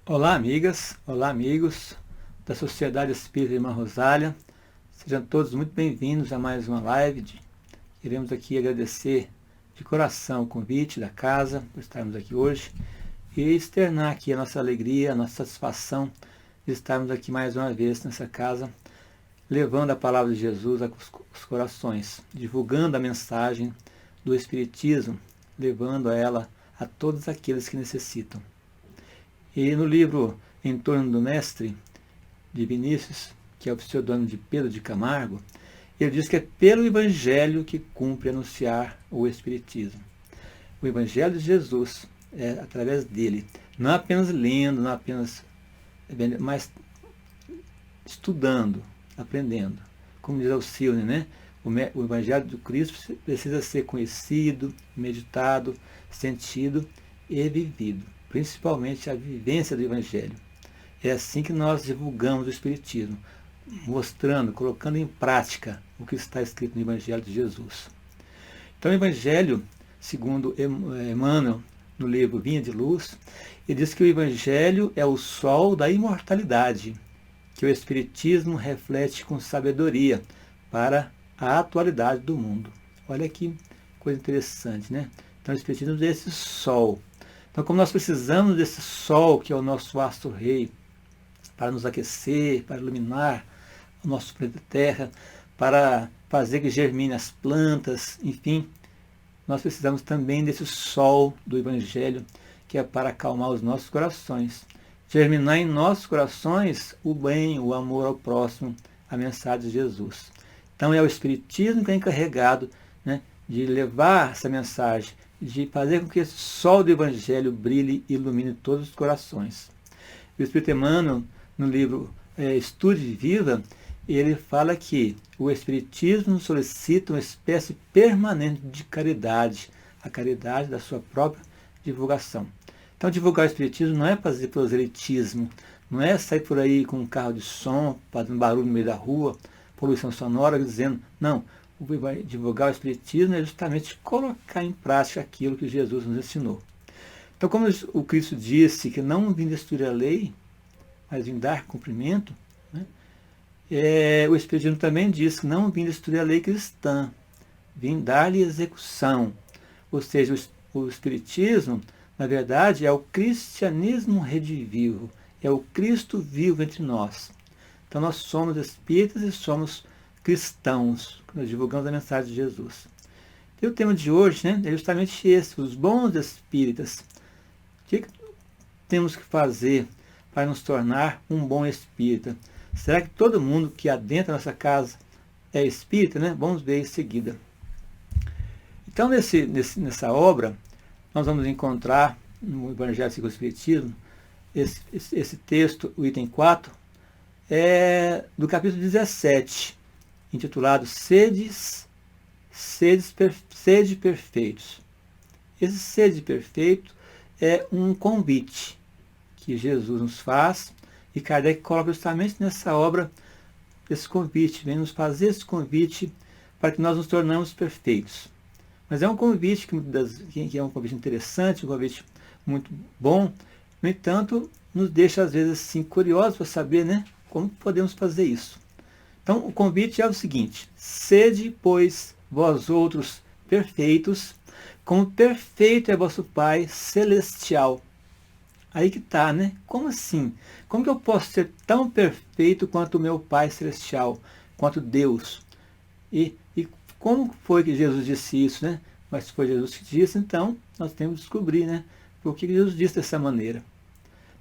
Olá, amigas, olá, amigos da Sociedade Espírita Irmã Rosália. Sejam todos muito bem-vindos a mais uma live. Queremos aqui agradecer de coração o convite da casa por estarmos aqui hoje e externar aqui a nossa alegria, a nossa satisfação de estarmos aqui mais uma vez nessa casa, levando a palavra de Jesus aos corações, divulgando a mensagem do Espiritismo, levando ela a todos aqueles que necessitam. E no livro Em Torno do Mestre, de Vinícius, que é o pseudônimo de Pedro de Camargo, ele diz que é pelo Evangelho que cumpre anunciar o Espiritismo. O Evangelho de Jesus é através dele, não apenas lendo, não apenas, mas estudando, aprendendo. Como diz Alcione, né? O Evangelho do Cristo precisa ser conhecido, meditado, sentido e vivido. Principalmente a vivência do Evangelho. É assim que nós divulgamos o Espiritismo, mostrando, colocando em prática o que está escrito no Evangelho de Jesus. Então, o Evangelho, segundo Emmanuel, no livro Vinha de Luz, ele diz que o Evangelho é o sol da imortalidade, que o Espiritismo reflete com sabedoria para a atualidade do mundo. Olha que coisa interessante, né? Então, o Espiritismo é esse sol. Então, como nós precisamos desse sol, que é o nosso astro-rei, para nos aquecer, para iluminar o nosso planeta Terra, para fazer que germine as plantas, enfim, nós precisamos também desse sol do Evangelho, que é para acalmar os nossos corações. Germinar em nossos corações o bem, o amor ao próximo, a mensagem de Jesus. Então, é o Espiritismo que é encarregado, né, de levar essa mensagem, de fazer com que esse sol do Evangelho brilhe e ilumine todos os corações. O Espírito Emmanuel, no livro Estude e Viva, ele fala que o Espiritismo solicita uma espécie permanente de caridade, a caridade da sua própria divulgação. Então, divulgar o Espiritismo não é fazer proselitismo, não é sair por aí com um carro de som, fazendo barulho no meio da rua, poluição sonora, dizendo, não, divulgar o Espiritismo é justamente colocar em prática aquilo que Jesus nos ensinou. Então, como o Cristo disse que não vim destruir a lei, mas vim dar cumprimento, né? O Espiritismo também diz que não vim destruir a lei cristã, vim dar-lhe execução. Ou seja, o Espiritismo, na verdade, é o cristianismo redivivo, é o Cristo vivo entre nós. Então, nós somos espíritas e somos cristãos, nós divulgamos a mensagem de Jesus. E o tema de hoje, né, é justamente esse, os bons espíritas. O que temos que fazer para nos tornar um bom espírita? Será que todo mundo que adentra a nossa casa é espírita, né? Vamos ver em seguida. Então, nessa obra, nós vamos encontrar no Evangelho segundo o Espiritismo, esse texto, o item 4, do capítulo 17, intitulado Sede perfeitos. Esse sede perfeito é um convite que Jesus nos faz, e Kardec coloca justamente nessa obra esse convite, vem nos fazer esse convite para que nós nos tornamos perfeitos. Mas é um convite que é um convite interessante, um convite muito bom, no entanto, nos deixa às vezes assim, curiosos para saber, né, como podemos fazer isso. Então, o convite é o seguinte: sede, pois, vós outros perfeitos, como perfeito é vosso Pai celestial. Aí que está, né? Como assim? Como que eu posso ser tão perfeito quanto o meu Pai celestial, quanto Deus? E como foi que Jesus disse isso, né? Mas foi Jesus que disse, então nós temos que descobrir, né? Por que Jesus disse dessa maneira.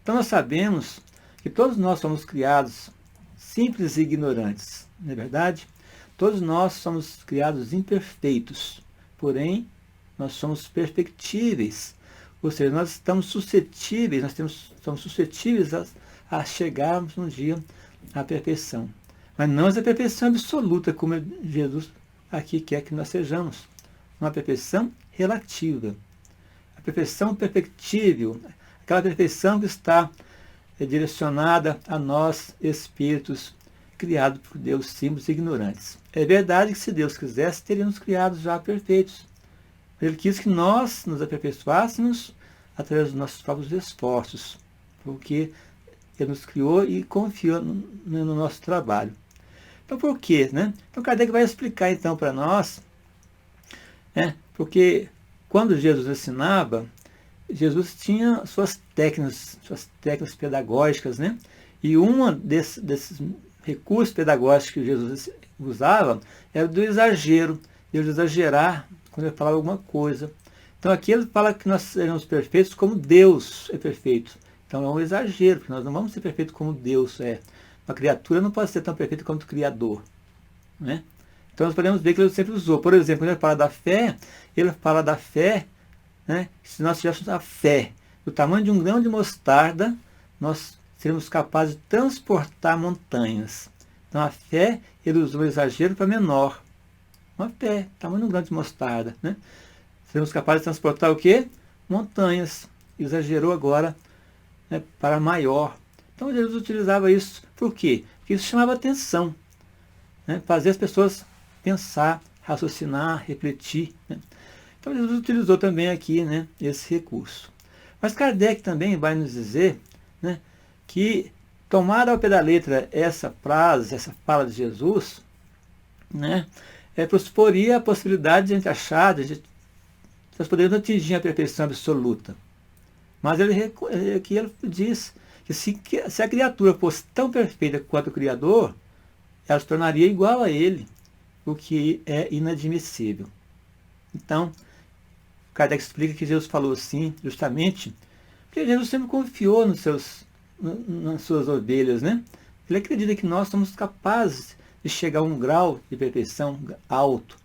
Então nós sabemos que todos nós somos criados simples e ignorantes, não é verdade? Todos nós somos criados imperfeitos, porém, nós somos perfectíveis. Ou seja, nós estamos suscetíveis, somos suscetíveis a chegarmos um dia à perfeição. Mas não é a perfeição absoluta, como Jesus aqui quer que nós sejamos. Uma perfeição relativa. A perfeição perfectível, aquela perfeição que está direcionada a nós, espíritos criados por Deus, simples e ignorantes. É verdade que se Deus quisesse, teríamos criados já perfeitos. Ele quis que nós nos aperfeiçoássemos através dos nossos próprios esforços. porque Ele nos criou e confiou no nosso trabalho. Então, por quê? Né? Então, Kardec vai explicar, então, para nós, né? Porque quando Jesus ensinava, Jesus tinha suas técnicas pedagógicas, né? E uma desses recursos pedagógicos que Jesus usava era do exagero, ele exagerar quando ele falava alguma coisa. Então aqui ele fala que nós seremos perfeitos como Deus é perfeito. Então é um exagero, porque nós não vamos ser perfeitos como Deus é. Uma criatura não pode ser tão perfeita quanto o Criador, né? Então nós podemos ver que ele sempre usou. Por exemplo, quando ele fala da fé, né? Se nós tivéssemos a fé do tamanho de um grão de mostarda, nós seríamos capazes de transportar montanhas. Então a fé, ele usou o exagero para menor. Uma fé, tamanho de um grão de mostarda, né? Seremos capazes de transportar o quê? Montanhas. Exagerou agora, né, para maior. Então Jesus utilizava isso. Por quê? Porque isso chamava atenção, né? Fazer as pessoas pensar, raciocinar, refletir, né? Então Jesus utilizou também aqui, né, esse recurso. Mas Kardec também vai nos dizer, né, que tomar ao pé da letra essa frase, essa fala de Jesus, né, pressuporia a possibilidade de a gente achar, nós poderíamos atingir a perfeição absoluta. Mas aqui ele diz que se a criatura fosse tão perfeita quanto o Criador, ela se tornaria igual a ele, o que é inadmissível. Então, Kardec explica que Jesus falou assim, justamente, porque Jesus sempre confiou nas suas ovelhas, né? Ele acredita que nós somos capazes de chegar a um grau de perfeição alto.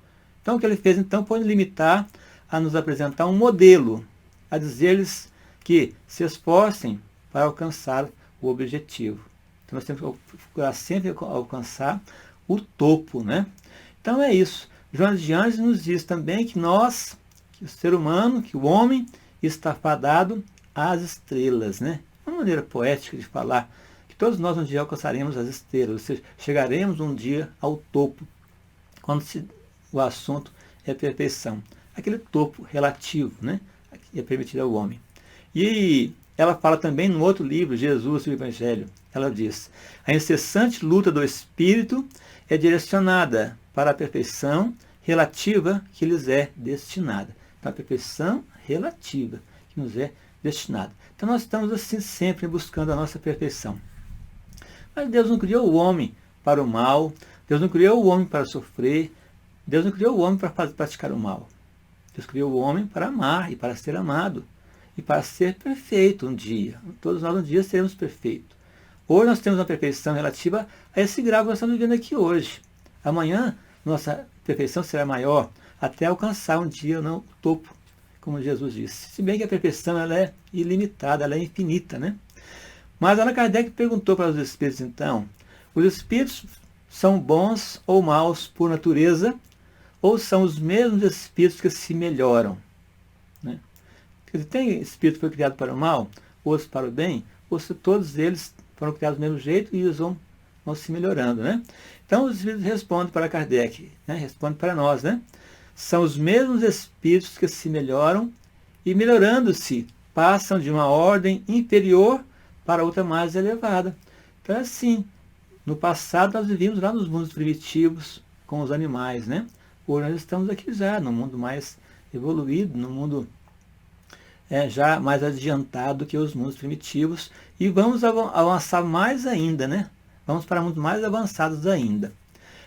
Então, o que ele fez, então, foi limitar a nos apresentar um modelo, a dizer-lhes que se esforcem para alcançar o objetivo. Então, nós temos que procurar sempre alcançar o topo, né? Então, é isso. João de Anjos nos diz também que que o ser humano, que o homem, está fadado às estrelas, né? Uma maneira poética de falar que todos nós um dia alcançaremos as estrelas, ou seja, chegaremos um dia ao topo, quando o assunto é perfeição. Aquele topo relativo, né? Que é permitido ao homem. E ela fala também no outro livro, Jesus e o Evangelho, ela diz: a incessante luta do espírito é direcionada para a perfeição relativa que lhes é destinada. Então, a perfeição relativa que nos é destinada. Então, nós estamos assim sempre buscando a nossa perfeição. Mas Deus não criou o homem para o mal, Deus não criou o homem para sofrer, Deus não criou o homem para praticar o mal. Deus criou o homem para amar e para ser amado e para ser perfeito um dia. Todos nós um dia seremos perfeitos. Hoje nós temos uma perfeição relativa a esse grau que nós estamos vivendo aqui hoje. Amanhã nossa perfeição será maior até alcançar um dia o topo, como Jesus disse. Se bem que a perfeição ela é ilimitada, ela é infinita, né? Mas Allan Kardec perguntou para os espíritos então, os espíritos são bons ou maus por natureza, ou são os mesmos espíritos que se melhoram, né? Quer dizer, tem espírito que foi criado para o mal, outros para o bem, ou se todos eles foram criados do mesmo jeito e eles vão se melhorando, né? Então os espíritos respondem para Kardec, né? Respondem para nós, né? São os mesmos espíritos que se melhoram e, melhorando-se, passam de uma ordem inferior para outra mais elevada. Então é assim, no passado nós vivíamos lá nos mundos primitivos com os animais, né? Hoje nós estamos aqui já no mundo mais evoluído, no mundo já mais adiantado que os mundos primitivos, e vamos avançar mais ainda, né? Vamos para mundos mais avançados ainda.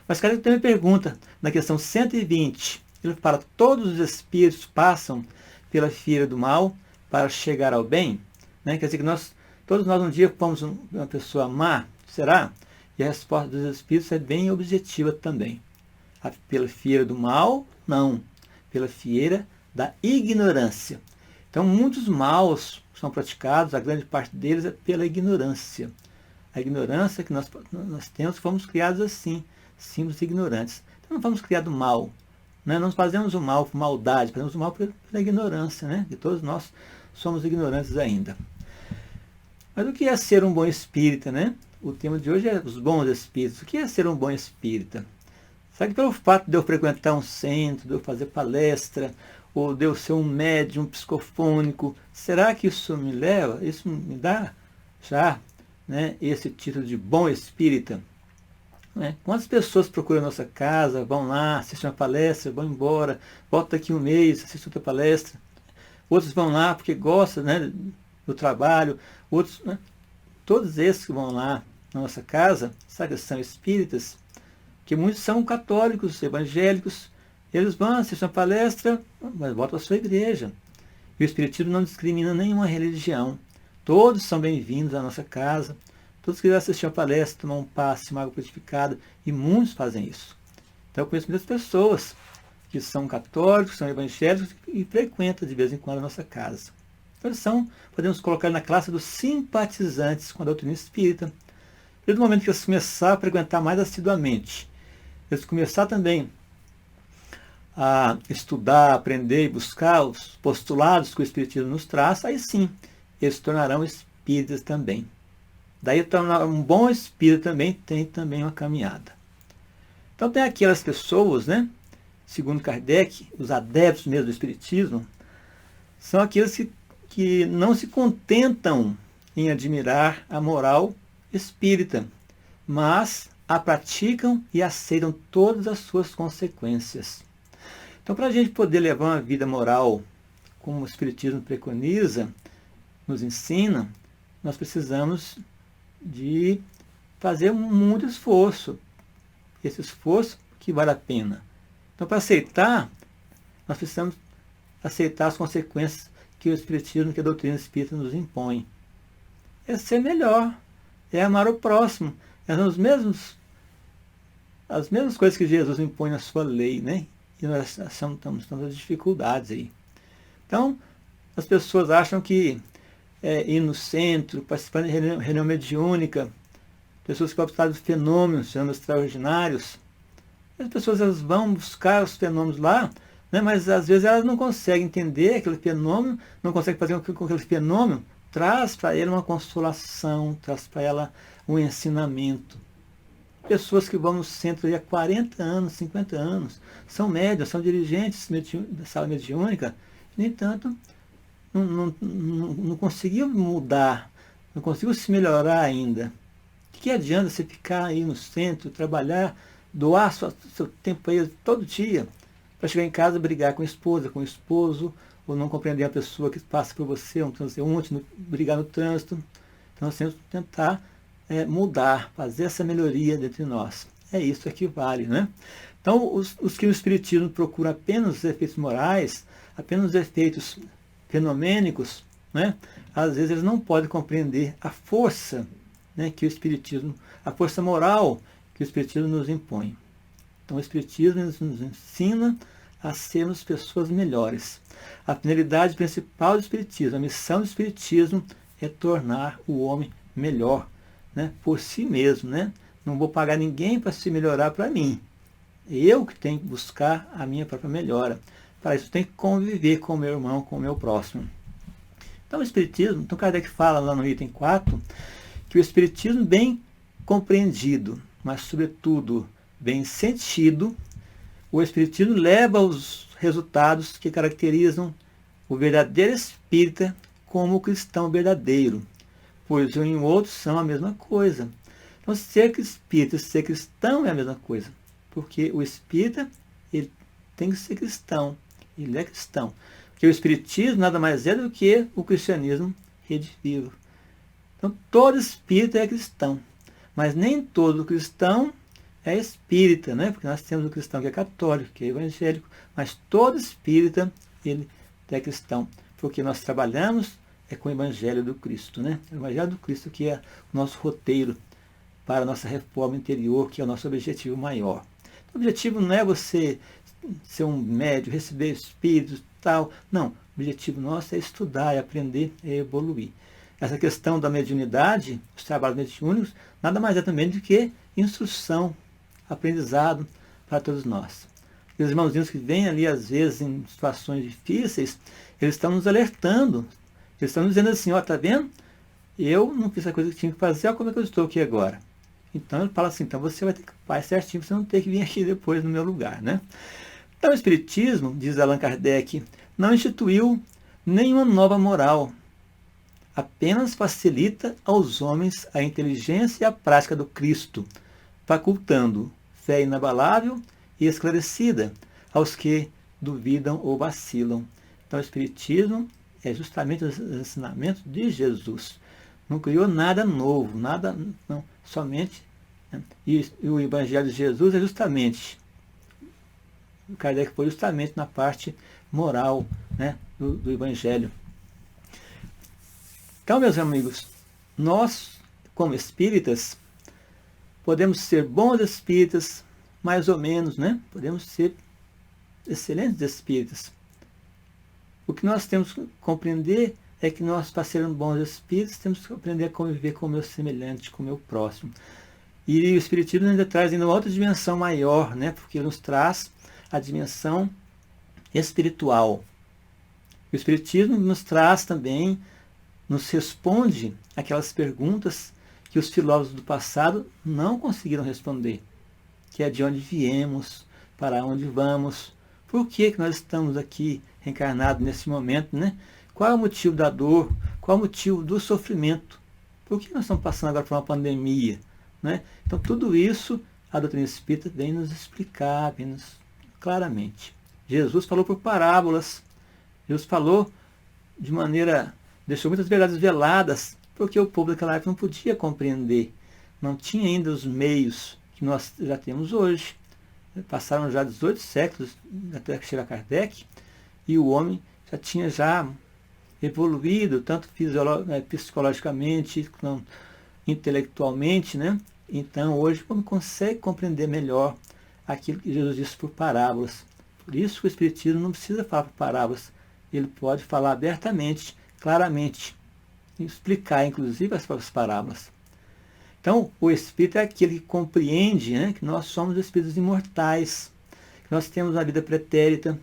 Mas Kardec também pergunta, na questão 120, ele fala, todos os espíritos passam pela fieira do mal para chegar ao bem? Né? Quer dizer que todos nós um dia fomos uma pessoa má, será? E a resposta dos espíritos é bem objetiva também. Pela fieira do mal, não. Pela fieira da ignorância. Então, muitos maus são praticados, a grande parte deles é pela ignorância. A ignorância que nós temos, fomos criados assim, simples ignorantes. Então, não fomos criados mal. Né? Não fazemos o mal por maldade, fazemos o mal pela ignorância, né? E todos nós somos ignorantes ainda. Mas o que é ser um bom espírita, né? O tema de hoje é os bons espíritos. O que é ser um bom espírita? Será que pelo fato de eu frequentar um centro, de eu fazer palestra, ou de eu ser um médium psicofônico, será que isso me dá já, né, esse título de bom espírita. Né? Quantas pessoas procuram a nossa casa, vão lá, assistem uma palestra, vão embora, voltam daqui um mês, assistem outra palestra. Outros vão lá porque gostam, né, do trabalho, outros, né, todos esses que vão lá na nossa casa, sabe, são espíritas, que muitos são católicos, evangélicos, eles vão assistir uma palestra, mas voltam à sua igreja. E o Espiritismo não discrimina nenhuma religião. Todos são bem-vindos à nossa casa. Todos que quiserem assistir uma palestra, tomar um passe, uma água purificada, e muitos fazem isso. Então eu conheço muitas pessoas que são católicos, são evangélicos e frequentam de vez em quando a nossa casa. Então eles são, podemos colocar na classe dos simpatizantes com a doutrina espírita. Desde o momento que eles começaram a frequentar mais assiduamente, eles começaram também a estudar, aprender e buscar os postulados que o Espiritismo nos traz, aí sim, eles se tornarão espíritas também. Daí tornar um bom espírito também tem também uma caminhada. Então tem aquelas pessoas, né, segundo Kardec, os adeptos mesmo do Espiritismo, são aqueles que não se contentam em admirar a moral espírita, mas a praticam e aceitam todas as suas consequências. Então, para a gente poder levar uma vida moral como o Espiritismo preconiza, nos ensina, nós precisamos de fazer muito esforço. Esse esforço que vale a pena. Então, para aceitar, nós precisamos aceitar as consequências que o Espiritismo, que a doutrina espírita nos impõe. É ser melhor, é amar o próximo, são as mesmas coisas que Jesus impõe na sua lei, né? E nós estamos tendo dificuldades aí. Então, as pessoas acham que ir no centro, participar de reunião mediúnica, pessoas que participam de fenômenos, chamamos extraordinários, as pessoas elas vão buscar os fenômenos lá, né, mas às vezes elas não conseguem entender aquele fenômeno, não conseguem fazer com que aquele fenômeno traz para ela uma consolação, traz para ela um ensinamento. Pessoas que vão no centro há 40 anos, 50 anos, são médios, são dirigentes da sala mediúnica, no entanto, não conseguiu mudar, não conseguiu se melhorar ainda. O que adianta você ficar aí no centro, trabalhar, doar seu tempo aí todo dia, para chegar em casa brigar com a esposa, com o esposo, ou não compreender a pessoa que passa por você, um transeunte, brigar no trânsito. Então nós temos que tentar mudar, fazer essa melhoria dentro de nós. É isso que vale, né? Então, os que o Espiritismo procura apenas os efeitos morais, apenas os efeitos fenomênicos, né? Às vezes eles não podem compreender a força, né, que o Espiritismo, a força moral que o Espiritismo nos impõe. Então, o Espiritismo nos ensina a sermos pessoas melhores. A finalidade principal do Espiritismo, a missão do Espiritismo é tornar o homem melhor, né, por si mesmo, né? Não vou pagar ninguém para se melhorar para mim. Eu que tenho que buscar a minha própria melhora. Para isso, eu tenho que conviver com o meu irmão, com o meu próximo. Então, o Espiritismo, então Kardec fala lá no item 4, que o Espiritismo bem compreendido, mas, sobretudo, bem sentido, o Espiritismo leva aos resultados que caracterizam o verdadeiro espírita como o cristão verdadeiro, pois um e o outro são a mesma coisa. Então, ser espírita e ser cristão é a mesma coisa, porque o espírita ele tem que ser cristão, ele é cristão. Porque o espiritismo nada mais é do que o cristianismo redivivo. Então, todo espírita é cristão, mas nem todo cristão é espírita, né? Porque nós temos o cristão que é católico, que é evangélico, mas todo espírita ele é cristão, porque nós trabalhamos com o Evangelho do Cristo, né? O Evangelho do Cristo que é o nosso roteiro para a nossa reforma interior, que é o nosso objetivo maior. O objetivo não é você ser um médium, receber espíritos, tal. Não, o objetivo nosso é estudar, é aprender, é evoluir. Essa questão da mediunidade, os trabalhos mediúnicos, nada mais é também do que instrução, aprendizado para todos nós. E os irmãozinhos que vêm ali, às vezes, em situações difíceis, eles estão nos alertando, eles estão nos dizendo assim, ó, tá vendo? Eu não fiz a coisa que tinha que fazer, olha como é que eu estou aqui agora. Então ele fala assim, então você vai ter que fazer certinho, você não tem que vir aqui depois no meu lugar, né? Então o Espiritismo, diz Allan Kardec, não instituiu nenhuma nova moral. apenas facilita aos homens a inteligência e a prática do Cristo, facultando fé inabalável e esclarecida aos que duvidam ou vacilam. Então, o Espiritismo é justamente os ensinamentos de Jesus. Não criou nada novo, nada, não, somente. Né? E o Evangelho de Jesus é justamente, Kardec foi justamente na parte moral, né, do Evangelho. Então, meus amigos, nós, como espíritas, podemos ser bons espíritas, mais ou menos, né? Podemos ser excelentes espíritas. O que nós temos que compreender é que nós, para sermos bons espíritos, temos que aprender a conviver com o meu semelhante, com o meu próximo. E o Espiritismo ainda traz uma outra dimensão maior, né? Porque nos traz a dimensão espiritual. O Espiritismo nos traz também, nos responde aquelas perguntas que os filósofos do passado não conseguiram responder, que é de onde viemos, para onde vamos, por que nós estamos aqui reencarnados nesse momento, né? Qual é o motivo da dor, qual é o motivo do sofrimento, por que nós estamos passando agora por uma pandemia, né? Então tudo isso a doutrina espírita vem nos explicar, vem nos claramente. Jesus falou por parábolas, Jesus falou de maneira, deixou muitas verdades veladas, porque o povo daquela época não podia compreender, não tinha ainda os meios que nós já temos hoje. Passaram já 18 séculos até que chega Kardec, e o homem já tinha evoluído, tanto psicologicamente, quanto intelectualmente, né? Então hoje o homem consegue compreender melhor aquilo que Jesus disse por parábolas. Por isso que o Espiritismo não precisa falar por parábolas, ele pode falar abertamente, claramente, explicar inclusive as próprias parábolas. Então, o Espírito é aquele que compreende, né, que nós somos espíritos imortais, que nós temos uma vida pretérita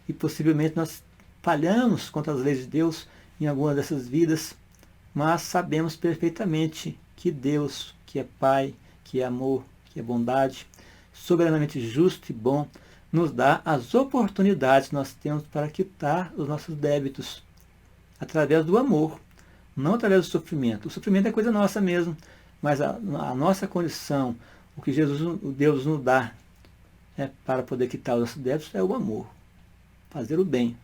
e possivelmente nós falhamos contra as leis de Deus em algumas dessas vidas, mas sabemos perfeitamente que Deus, que é Pai, que é amor, que é bondade, soberanamente justo e bom, nos dá as oportunidades que nós temos para quitar os nossos débitos através do amor, não através do sofrimento. O sofrimento é coisa nossa mesmo, mas a nossa condição, o que Deus nos dá para poder quitar os nossos débitos é o amor, fazer o bem,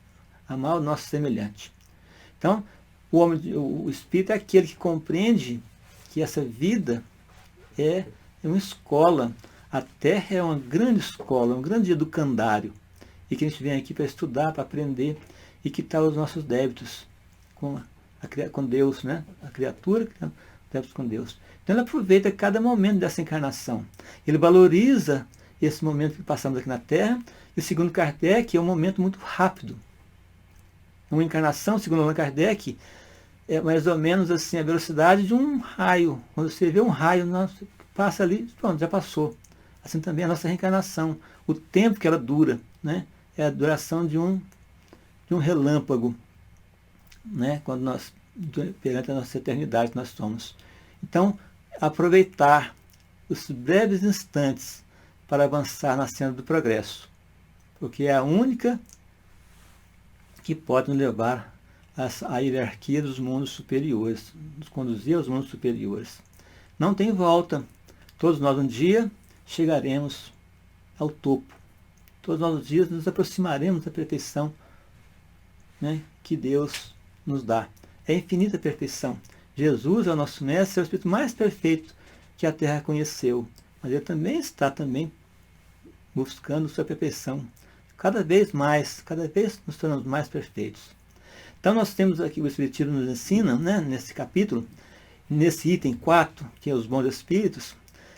amar o nosso semelhante. Então, o Espírito é aquele que compreende que essa vida é uma escola, a Terra é uma grande escola, um grande educandário, e que a gente vem aqui para estudar, para aprender e quitar os nossos débitos com Deus, né? A criatura que tem débitos com Deus. Então ele aproveita cada momento dessa encarnação. Ele valoriza esse momento que passamos aqui na Terra, e segundo Kardec, é um momento muito rápido. Uma encarnação, segundo Allan Kardec, é mais ou menos assim a velocidade de um raio. Quando você vê um raio, passa ali, pronto, já passou. Assim também a nossa reencarnação, o tempo que ela dura, né? É a duração de um relâmpago, né? Quando nós, perante a nossa eternidade, nós somos. Então, aproveitar os breves instantes para avançar na senda do progresso, porque é a única que pode nos levar à hierarquia dos mundos superiores, nos conduzir aos mundos superiores. Não tem volta. Todos nós um dia chegaremos ao topo. Todos nós um dia nos aproximaremos da perfeição, né, que Deus nos dá. É infinita perfeição. Jesus é o nosso mestre, é o Espírito mais perfeito que a Terra conheceu. Mas ele também está buscando sua perfeição. Cada vez mais, cada vez nos tornamos mais perfeitos. Então nós temos aqui, o Espiritismo nos ensina, né, nesse capítulo, nesse item 4, que é os bons espíritos,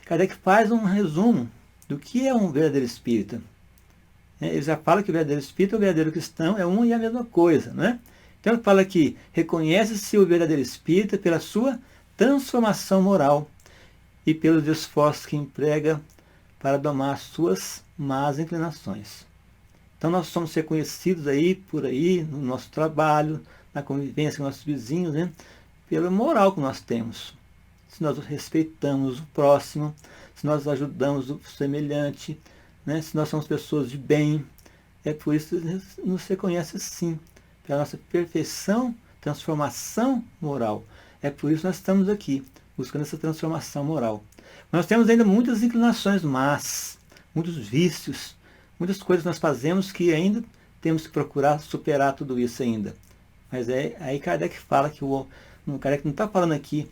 Kardec faz um resumo do que é um verdadeiro espírita. Ele já fala que o verdadeiro espírita e o verdadeiro cristão é uma e a mesma coisa, né? Então ele fala que reconhece-se o verdadeiro espírita pela sua transformação moral e pelos esforços que emprega para domar suas más inclinações. Então nós somos reconhecidos por aí, no nosso trabalho, na convivência com nossos vizinhos, né? Pela moral que nós temos. Se nós respeitamos o próximo, se nós ajudamos o semelhante, né? Se nós somos pessoas de bem, é por isso que nos reconhece sim, pela nossa perfeição transformação moral. É por isso que nós estamos aqui, buscando essa transformação moral. Nós temos ainda muitas inclinações más, muitos vícios, muitas coisas que nós fazemos que ainda temos que procurar superar tudo isso ainda. Mas aí Kardec fala que Kardec não está falando aqui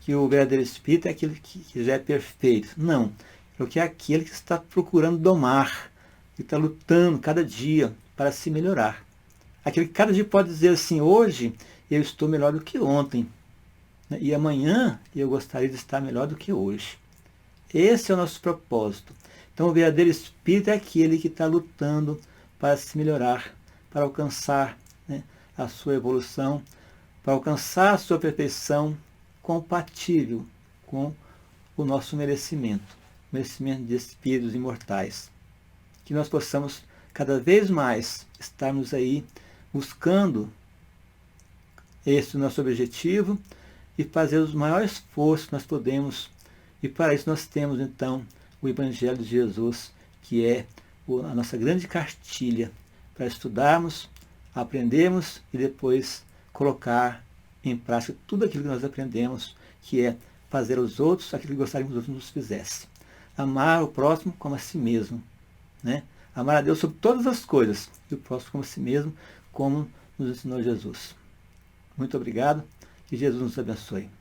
que o verdadeiro espírito é aquele que já é perfeito. Não. É aquele que está procurando domar, que está lutando cada dia para se melhorar. Aquele que cada dia pode dizer assim, hoje eu estou melhor do que ontem, né? E amanhã eu gostaria de estar melhor do que hoje. Esse é o nosso propósito. Então o verdadeiro espírito é aquele que está lutando para se melhorar, para alcançar, né, a sua evolução, para alcançar a sua perfeição compatível com o nosso merecimento de espíritos imortais. Que nós possamos cada vez mais estarmos aí buscando esse nosso objetivo e fazer os maiores esforços que nós podemos. E para isso nós temos então o Evangelho de Jesus, que é a nossa grande cartilha para estudarmos, aprendermos e depois colocar em prática tudo aquilo que nós aprendemos, que é fazer aos outros aquilo que gostaríamos que os outros nos fizessem. Amar o próximo como a si mesmo, né? Amar a Deus sobre todas as coisas e o próximo como a si mesmo, como nos ensinou Jesus. Muito obrigado, que Jesus nos abençoe.